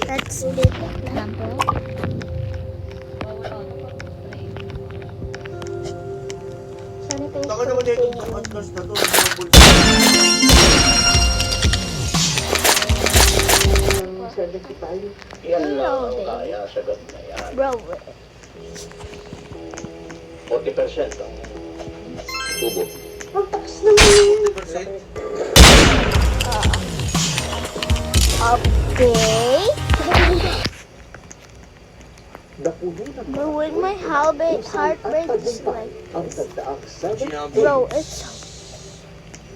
Let's bid number. Baka naman dito yung podcast na to. Yan lang ang kaya sa gabi na yan. Bro, 40% ang tubo. Ang taas naman yun. 40%? okay. Napuno na But with my heart rate is like ang tagdaang 7 bro, it's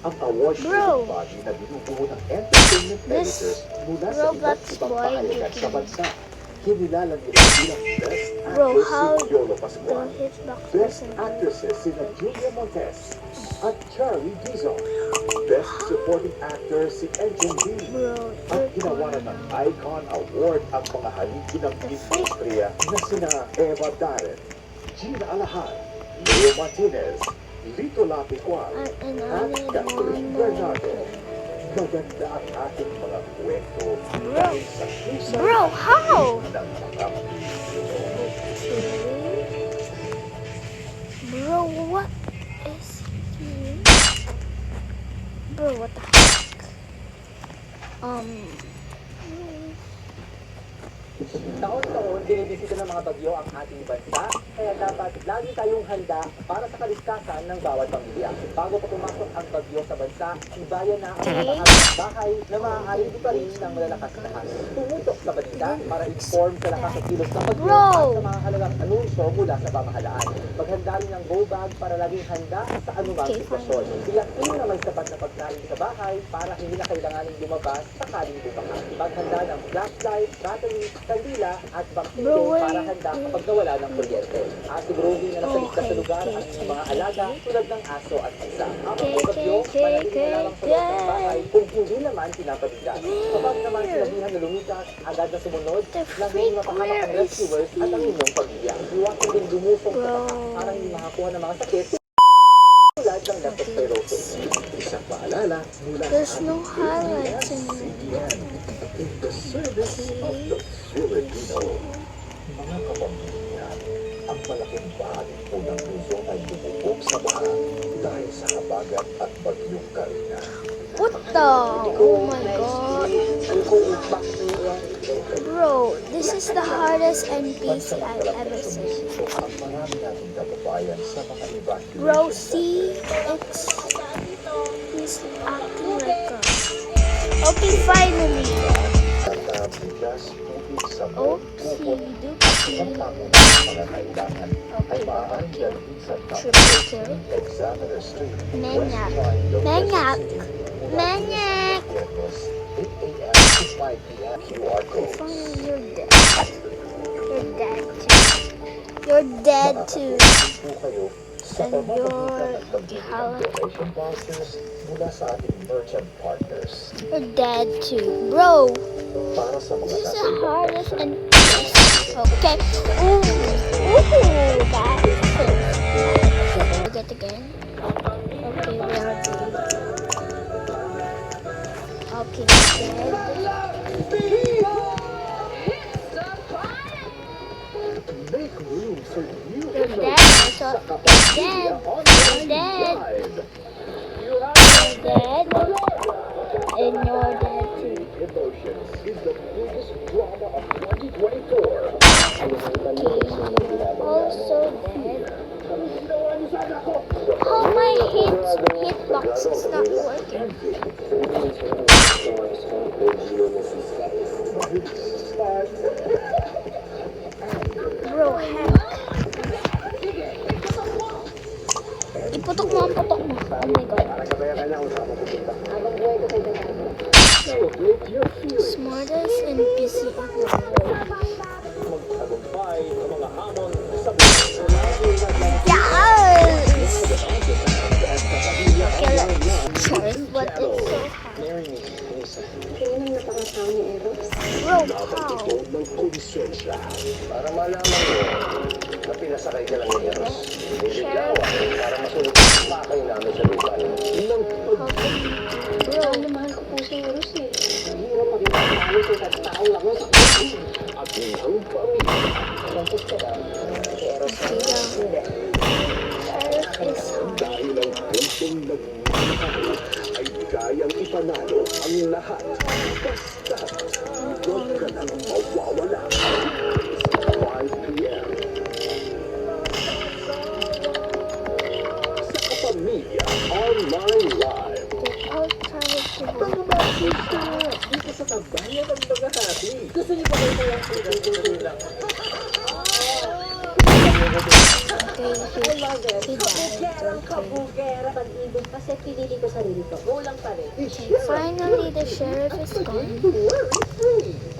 ang awards Bro. body na binubuo ng entertainment This editors mula sa Roblox iba't ibang boy pahayagan sa looking. bansa. Kinilala nila bilang Best Bro, Actress how si Yolo the Pascual, hitbox Best person. Actresses sina Julia Montes at Charlie Dizon, Best Supporting Actor si Enjong Lee. Bro, At ginawaran ng Icon Award ang mga haligi ng industriya na sina Eva Darren, Gina Alahan, Leo Martinez, Lito Lapicuan, and at I need Catherine one Bernardo. more. Maganda ang ating mga kwento Bro. dahil sa husay Bro, how? ng mga Pilipino. Bro, what is here? Bro, what the heck? Taon-taon, binibisita ng mga bagyo ang ating bansa, kaya dapat lagi tayong handa para sa kaligtasan ng bawat pamilya. Bago pa pumasok ang bagyo sa bansa, ibayan na ang mga bahagi ng bahay na maaari pa rin ng malalakas na hangin. Tumutok sa balita para inform sa lakas at kilos ng bagyo Bro! at sa mga halagang anunsyo mula sa pamahalaan. Maghanda rin ng go bag para laging handa sa anumang Okay, sitwasyon. Tiyakin na may sapat na pagkain sa bahay para hindi na kailanganin lumabas sakaling bumaha. Maghanda ng flashlight, battery, kandila at bakteryo Bro, wait. para handa kapag nawala ng kuryente. Asiguruhin na nasa ligtas sa lugar ang inyong mga alaga tulad ng aso at isa. Ang mga bagyo, manatili na lamang sa loob ng bahay kung hindi naman pinapabigat. Kapag naman sinabihan na lumikas, agad na sumunod, laging mapahamak ang rescuers at ang inyong pamilya. Iwasan din lumusong sa baka para hindi makakuha ng mga sakit tulad ng leptospirosis. Isang paalala mula There's sa no ating highlights in it. ABS-CBN. In the service of the Filipino. Mga kapamilya, ang malaking bahagi po ng Luzon ay lumubog sa baha dahil sa habagat at bagyong Karina. What the? Oh my god. Bro, this is the hardest NPC I've ever seen. Ang marami nating kababayan sa mga evacuation. Bro, see? He's acting like a... Okay, finally. At bigas, tubig, sabon, Okay, ang doopsie. pangunahing mga kailangan ay Okay, maaaring okay. dalhin sa Triple kill. Examiner Street, Maniac. West Line, Los Maniac. Angeles City, mula Maniac. Viernes, 8 a.m. to 5 p.m. QR codes. Finally, you're dead. You're dead too. You're dead too. Makakapagpapalagay po kayo sa And pamamagitan you're ng pagbibigay ng how- donation vouchers mula sa ating merchant partners. You're dead too. Bro, Para sa mga this is nasa the ibang hardest bansa, NPC. Okay. Ooh. Ooh, that's it. Get again. Okay, we are dead. Okay, dead. make room for you You're and dead. those So, sa you're Kapamilya dead. Online dead. Live. You're dead. And you're dead too. Emotions is the biggest drama of 2024. Also dead. How my hitbox is not working? Bro, heck. Iputok mo ang putok mo. Oh my god. Smartest NPC ever. Magtagumpay sa mga hamon sa Yes! Okay, let's try. But it's so hard. Kaya nang napakasama ni Eros. Bro, how? ng konsensya para malaman mo na pinasakay ka lang ni Eros. Niligawan para masunod ang pakay namin sa lupa. Nang Bro, Mahal ko po si Eros eh. Ang hirap maging pagkalis sa taong lang sa at ng pamilya. Ang sister, si Eros. Hindi. Sheriff is hard. Dahil ang puntong nagmamahal ay kayang ipanalo ang lahat. Basta, huwag ka nang mawawala. 5 p.m. Sa Kapamilya Online Live. Get outside to Dito sa kabayan ng mga happy. Gusto niyo ba kayo kayang pinagulong? Kabugera, pag-ibig, kasi pinili ko sarili ko. Kulang pa rin. Finally, the sheriff is gone.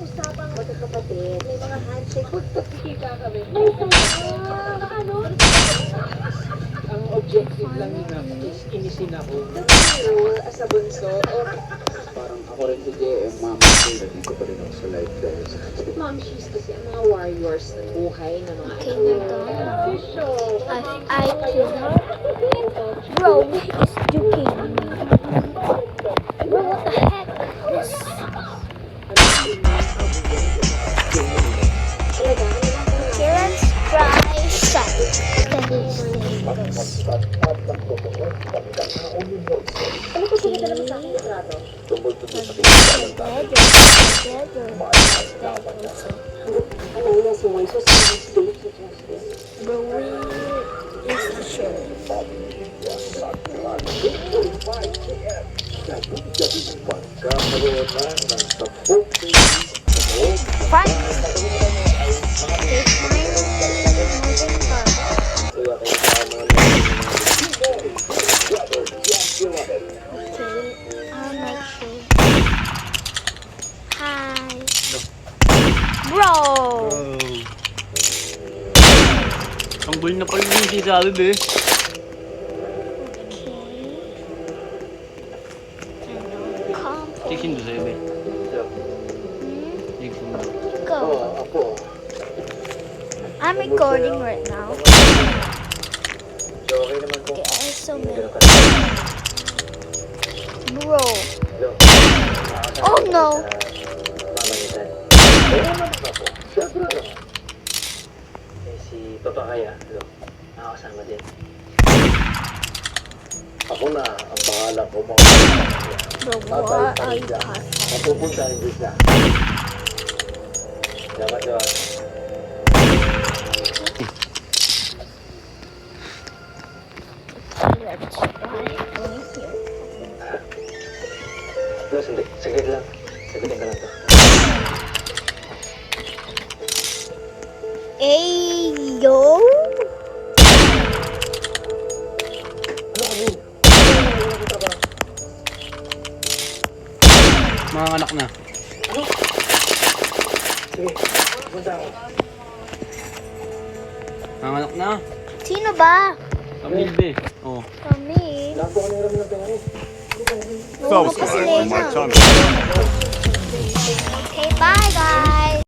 Usapang magkakapatid, may mga handshake. Kita kami. Ano? Ang objective lang ni Ma'am is inisin ako. Rule as a bunso, or Parang ako rin si JM, mama ko, nandito pa rin ako sa live dahil sa mom she's kasi ang mga warriors ng buhay na mga Okay na to. official. I killed her. Bro, is joking. Bro, what the heck? This. Kieran's dry shot. Then he stays. Ano ko sinadala mo sa akin yung trato? tungkol to sa Dead or dead or dead also. Ano yun, si Moises, Bro, we is the sheriff. pagkakaroon ng 10 Fine. Okay, fine. Moving on. Okay, I'll make sure. Hi. Bro! Tanggol na pala yung sisali eh. Okay. Compo. Chicken do sa'yo, be. Hmm? Chicken do. Go. Apo, I'm recording right now. so okay naman po. Okay, I so many. Bro. Oh no. Mamanitan. Naman ako. Siyempre naman. Si Papa Kaya, nakakasama din. Ako na, ang pangalan ko mo. Bro, what are you talking? Mapupunta ang English na. Dapat daw. Let's try going here. No, sandali. Saglit lang. Sagutin ka lang to. Ayo. Mga anak na. Sige, punta ako. Mga anak na. Sino ba? Kamil, be. Oh. Kami. Lang po ko nang ng pera eh. Subscribe to my channel. Okay, bye guys.